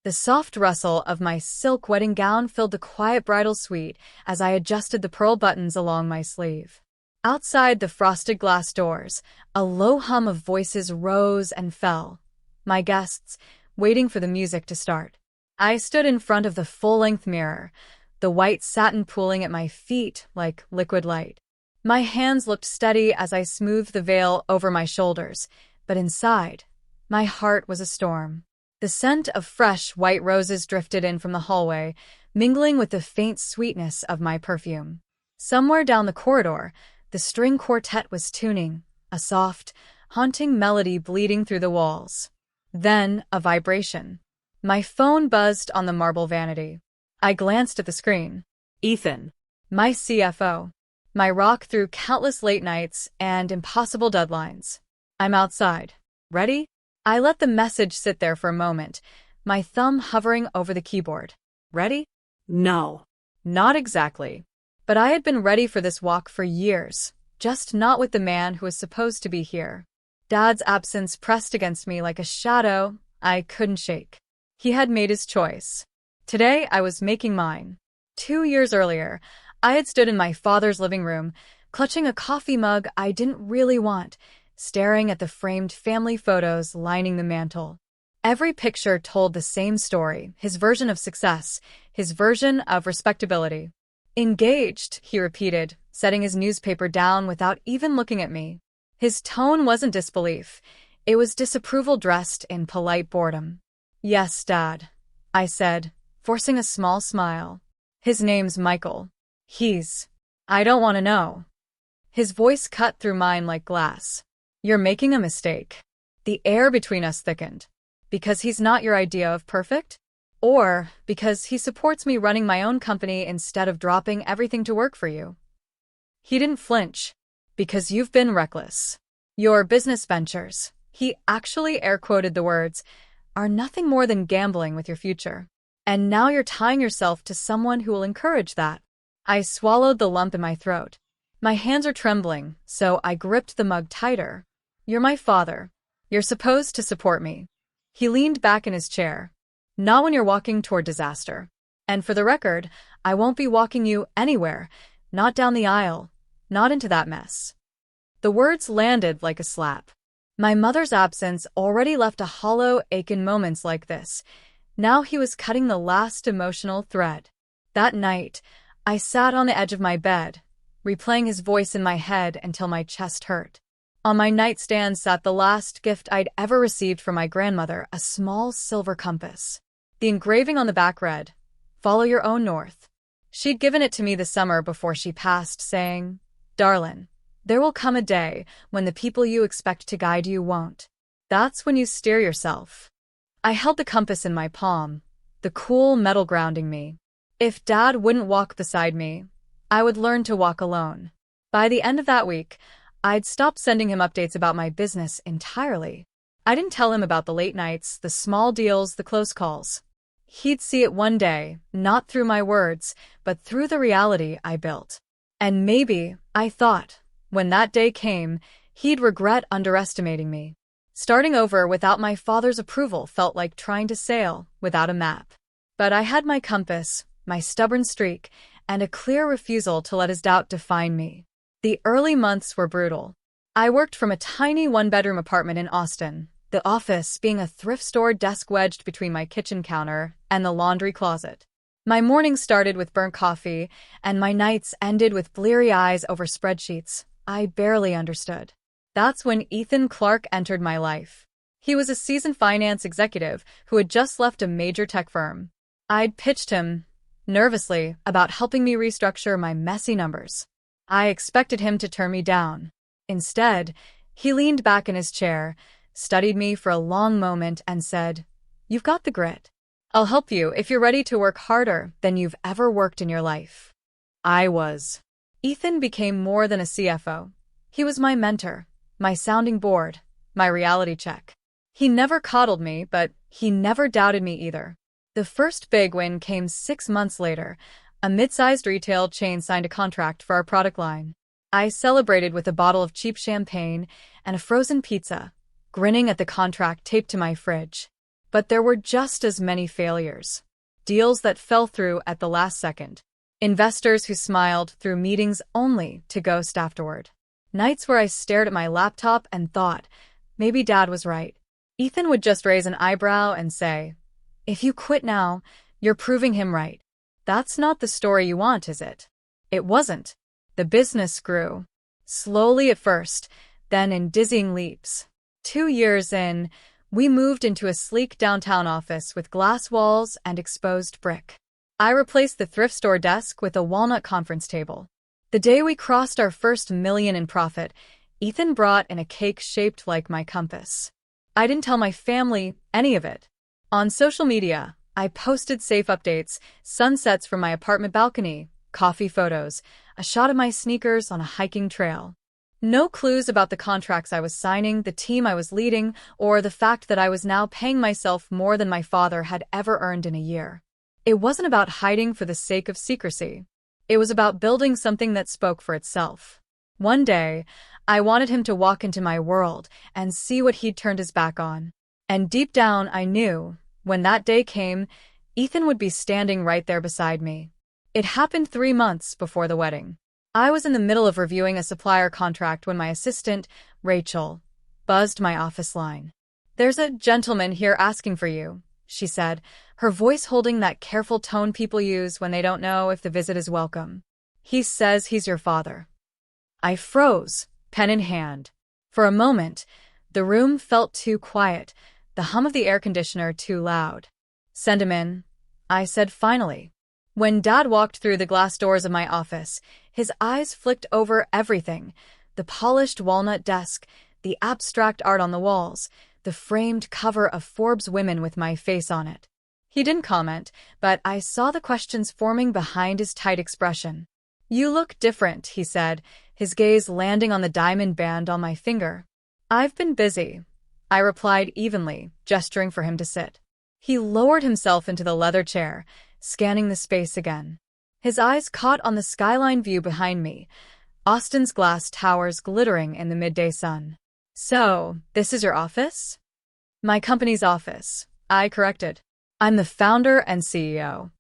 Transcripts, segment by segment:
The soft rustle of my silk wedding gown filled the quiet bridal suite as I adjusted the pearl buttons along my sleeve. Outside the frosted glass doors, a low hum of voices rose and fell. My guests, waiting for the music to start. I stood in front of the full-length mirror, the white satin pooling at my feet like liquid light. My hands looked steady as I smoothed the veil over my shoulders, but inside, my heart was a storm. The scent of fresh white roses drifted in from the hallway, mingling with the faint sweetness of my perfume. Somewhere down the corridor, the string quartet was tuning, a soft, haunting melody bleeding through the walls. Then, a vibration. My phone buzzed on the marble vanity. I glanced at the screen. Ethan. My CFO. My rock through countless late nights and impossible deadlines. I'm outside. Ready? I let the message sit there for a moment, my thumb hovering over the keyboard. Ready? No. Not exactly. But I had been ready for this walk for years, just not with the man who was supposed to be here. Dad's absence pressed against me like a shadow I couldn't shake. He had made his choice. Today I was making mine. 2 years earlier, I had stood in my father's living room, clutching a coffee mug I didn't really want, staring at the framed family photos lining the mantel. Every picture told the same story, his version of success, his version of respectability. Engaged, he repeated, setting his newspaper down without even looking at me. His tone wasn't disbelief. It was disapproval dressed in polite boredom. Yes, Dad, I said, forcing a small smile. His name's Michael. I don't want to know. His voice cut through mine like glass. You're making a mistake. The air between us thickened. Because he's not your idea of perfect? Or because he supports me running my own company instead of dropping everything to work for you? He didn't flinch. Because you've been reckless. Your business ventures, he actually air-quoted the words, are nothing more than gambling with your future. And now you're tying yourself to someone who will encourage that. I swallowed the lump in my throat. My hands are trembling, so I gripped the mug tighter. You're my father. You're supposed to support me. He leaned back in his chair. Not when you're walking toward disaster. And for the record, I won't be walking you anywhere. Not down the aisle. Not into that mess. The words landed like a slap. My mother's absence already left a hollow ache in moments like this. Now he was cutting the last emotional thread. That night, I sat on the edge of my bed, replaying his voice in my head until my chest hurt. On my nightstand sat the last gift I'd ever received from my grandmother, a small silver compass. The engraving on the back read, "Follow your own north." She'd given it to me the summer before she passed, saying, "Darlin', there will come a day when the people you expect to guide you won't. That's when you steer yourself." I held the compass in my palm, the cool metal grounding me. If Dad wouldn't walk beside me, I would learn to walk alone. By the end of that week, I'd stopped sending him updates about my business entirely. I didn't tell him about the late nights, the small deals, the close calls. He'd see it one day, not through my words, but through the reality I built. And maybe, I thought, when that day came, he'd regret underestimating me. Starting over without my father's approval felt like trying to sail without a map. But I had my compass, my stubborn streak, and a clear refusal to let his doubt define me. The early months were brutal. I worked from a tiny one-bedroom apartment in Austin, the office being a thrift store desk wedged between my kitchen counter and the laundry closet. My mornings started with burnt coffee, and my nights ended with bleary eyes over spreadsheets I barely understood. That's when Ethan Clark entered my life. He was a seasoned finance executive who had just left a major tech firm. I'd pitched him, nervously, about helping me restructure my messy numbers. I expected him to turn me down. Instead, he leaned back in his chair, studied me for a long moment, and said, "You've got the grit. I'll help you if you're ready to work harder than you've ever worked in your life." I was. Ethan became more than a CFO. He was my mentor, my sounding board, my reality check. He never coddled me, but he never doubted me either. The first big win came 6 months later. A mid-sized retail chain signed a contract for our product line. I celebrated with a bottle of cheap champagne and a frozen pizza, grinning at the contract taped to my fridge. But there were just as many failures. Deals that fell through at the last second. Investors who smiled through meetings only to ghost afterward. Nights where I stared at my laptop and thought, maybe Dad was right. Ethan would just raise an eyebrow and say, "If you quit now, you're proving him right." That's not the story you want, is it? It wasn't. The business grew. Slowly at first, then in dizzying leaps. 2 years in, we moved into a sleek downtown office with glass walls and exposed brick. I replaced the thrift store desk with a walnut conference table. The day we crossed our first million in profit, Ethan brought in a cake shaped like my compass. I didn't tell my family any of it. On social media, I posted safe updates, sunsets from my apartment balcony, coffee photos, a shot of my sneakers on a hiking trail. No clues about the contracts I was signing, the team I was leading, or the fact that I was now paying myself more than my father had ever earned in a year. It wasn't about hiding for the sake of secrecy. It was about building something that spoke for itself. One day, I wanted him to walk into my world and see what he'd turned his back on. And deep down, I knew, when that day came, Ethan would be standing right there beside me. It happened 3 months before the wedding. I was in the middle of reviewing a supplier contract when my assistant, Rachel, buzzed my office line. "There's a gentleman here asking for you," she said, her voice holding that careful tone people use when they don't know if the visit is welcome. "He says he's your father." I froze, pen in hand. For a moment, the room felt too quiet, the hum of the air conditioner too loud. "Send him in," I said finally. When Dad walked through the glass doors of my office, his eyes flicked over everything: the polished walnut desk, the abstract art on the walls, the framed cover of Forbes Women with my face on it. He didn't comment, but I saw the questions forming behind his tight expression. "You look different," he said, his gaze landing on the diamond band on my finger. "I've been busy," I replied evenly, gesturing for him to sit. He lowered himself into the leather chair, scanning the space again. His eyes caught on the skyline view behind me, Austin's glass towers glittering in the midday sun. "So, this is your office?" "My company's office," I corrected. "I'm the founder and CEO."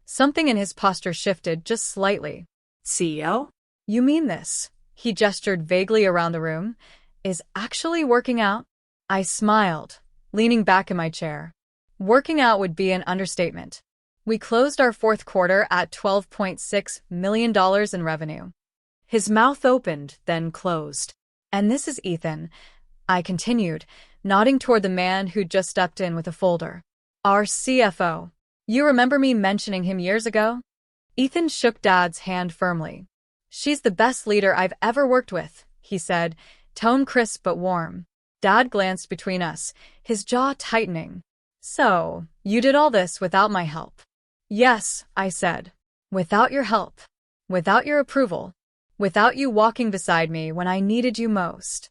Something in his posture shifted just slightly. CEO? "You mean this?" He gestured vaguely around the room. "Is actually working out?" I smiled, leaning back in my chair. Working out would be an understatement. We closed our fourth quarter at $12.6 million in revenue. His mouth opened, then closed. "And this is Ethan," I continued, nodding toward the man who'd just stepped in with a folder. "Our CFO. You remember me mentioning him years ago?" Ethan shook Dad's hand firmly. "She's the best leader I've ever worked with," he said, tone crisp but warm. Dad glanced between us, his jaw tightening. "So, you did all this without my help?" "Yes," I said. "Without your help. Without your approval. Without you walking beside me when I needed you most."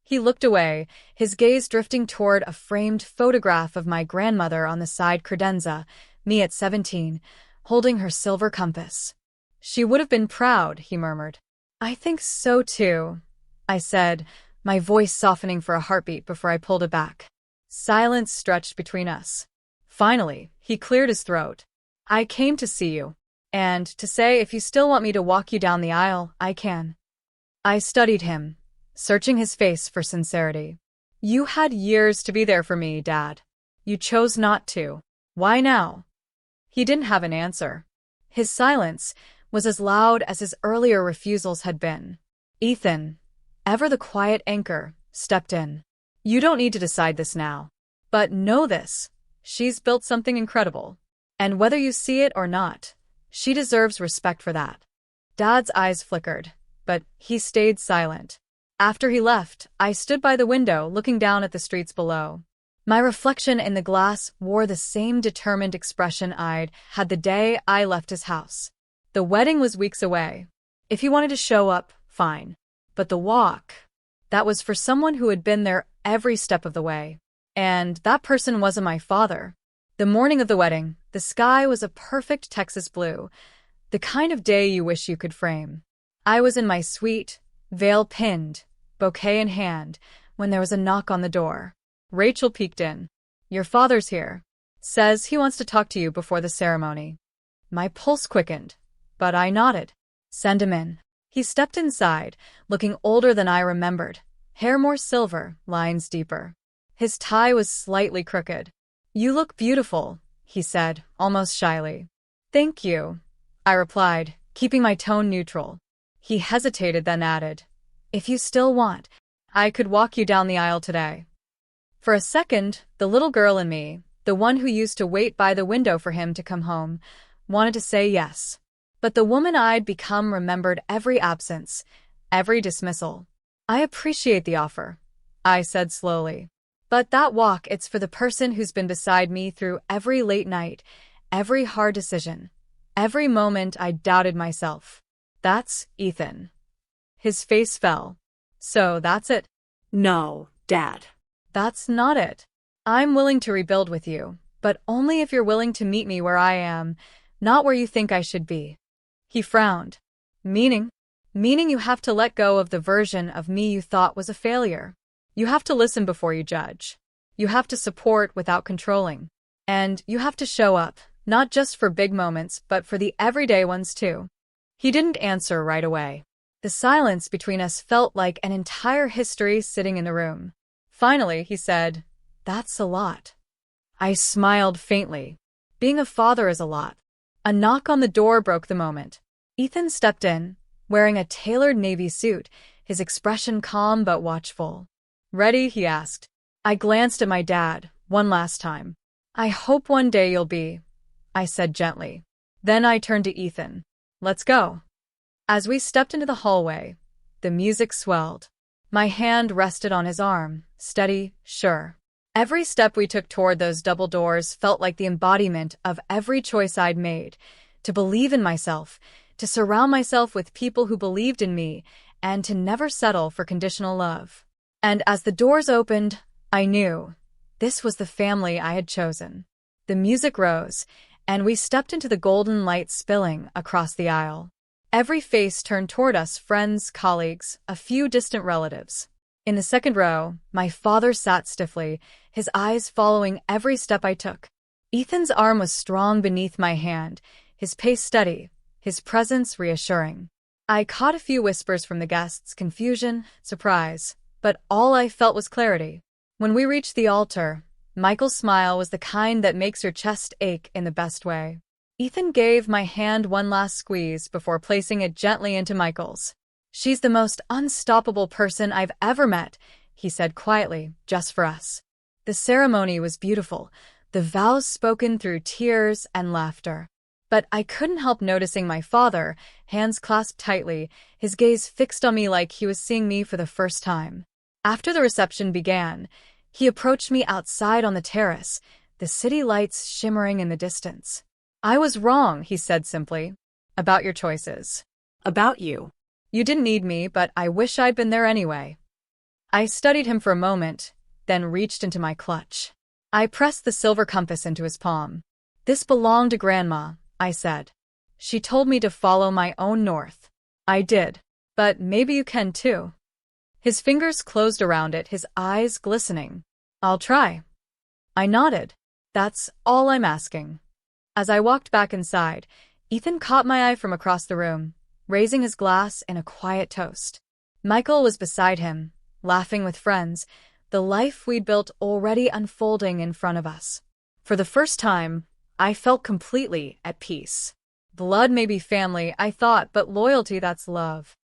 He looked away, his gaze drifting toward a framed photograph of my grandmother on the side credenza, me at 17, holding her silver compass. "She would have been proud," he murmured. "I think so too," I said, my voice softening for a heartbeat before I pulled it back. Silence stretched between us. Finally, he cleared his throat. "I came to see you. And to say if you still want me to walk you down the aisle, I can." I studied him, searching his face for sincerity. "You had years to be there for me, Dad. You chose not to. Why now?" He didn't have an answer. His silence was as loud as his earlier refusals had been. Ethan, ever the quiet anchor, stepped in. "You don't need to decide this now. But know this, she's built something incredible. And whether you see it or not, she deserves respect for that." Dad's eyes flickered, but he stayed silent. After he left, I stood by the window looking down at the streets below. My reflection in the glass wore the same determined expression I'd had the day I left his house. The wedding was weeks away. If he wanted to show up, fine. But the walk, that was for someone who had been there every step of the way. And that person wasn't my father. The morning of the wedding, the sky was a perfect Texas blue, the kind of day you wish you could frame. I was in my suite, veil pinned, bouquet in hand, when there was a knock on the door. Rachel peeked in. Your father's here. Says he wants to talk to you before the ceremony. My pulse quickened, but I nodded. Send him in. He stepped inside, looking older than I remembered. Hair more silver, lines deeper. His tie was slightly crooked. You look beautiful, he said, almost shyly. Thank you, I replied, keeping my tone neutral. He hesitated, then added, if you still want, I could walk you down the aisle today. For a second, the little girl in me, the one who used to wait by the window for him to come home, wanted to say yes. But the woman I'd become remembered every absence, every dismissal. I appreciate the offer, I said slowly. But that walk, it's for the person who's been beside me through every late night, every hard decision, every moment I doubted myself. That's Ethan. His face fell. So that's it? No, Dad. That's not it. I'm willing to rebuild with you, but only if you're willing to meet me where I am, not where you think I should be. He frowned. Meaning? Meaning you have to let go of the version of me you thought was a failure. You have to listen before you judge. You have to support without controlling. And you have to show up, not just for big moments, but for the everyday ones too. He didn't answer right away. The silence between us felt like an entire history sitting in the room. Finally, he said, that's a lot. I smiled faintly. Being a father is a lot. A knock on the door broke the moment. Ethan stepped in, wearing a tailored navy suit, his expression calm but watchful. Ready? He asked. I glanced at my dad, one last time. I hope one day you'll be, I said gently. Then I turned to Ethan. Let's go. As we stepped into the hallway, the music swelled. My hand rested on his arm, steady, sure. Every step we took toward those double doors felt like the embodiment of every choice I'd made, to believe in myself, to surround myself with people who believed in me, and to never settle for conditional love. And as the doors opened, I knew this was the family I had chosen. The music rose, and we stepped into the golden light spilling across the aisle. Every face turned toward us, friends, colleagues, a few distant relatives. In the second row, my father sat stiffly, his eyes following every step I took. Ethan's arm was strong beneath my hand, his pace steady, his presence reassuring. I caught a few whispers from the guests, confusion, surprise, but all I felt was clarity. When we reached the altar, Michael's smile was the kind that makes your chest ache in the best way. Ethan gave my hand one last squeeze before placing it gently into Michael's. She's the most unstoppable person I've ever met, he said quietly, just for us. The ceremony was beautiful, the vows spoken through tears and laughter. But I couldn't help noticing my father, hands clasped tightly, his gaze fixed on me like he was seeing me for the first time. After the reception began, he approached me outside on the terrace, the city lights shimmering in the distance. I was wrong, he said simply, about your choices. About you. You didn't need me, but I wish I'd been there anyway. I studied him for a moment, then reached into my clutch. I pressed the silver compass into his palm. This belonged to Grandma, I said. She told me to follow my own north. I did. But maybe you can too. His fingers closed around it, his eyes glistening. I'll try. I nodded. That's all I'm asking. As I walked back inside, Ethan caught my eye from across the room, raising his glass in a quiet toast. Michael was beside him, laughing with friends, the life we'd built already unfolding in front of us. For the first time, I felt completely at peace. Blood may be family, I thought, but loyalty, that's love.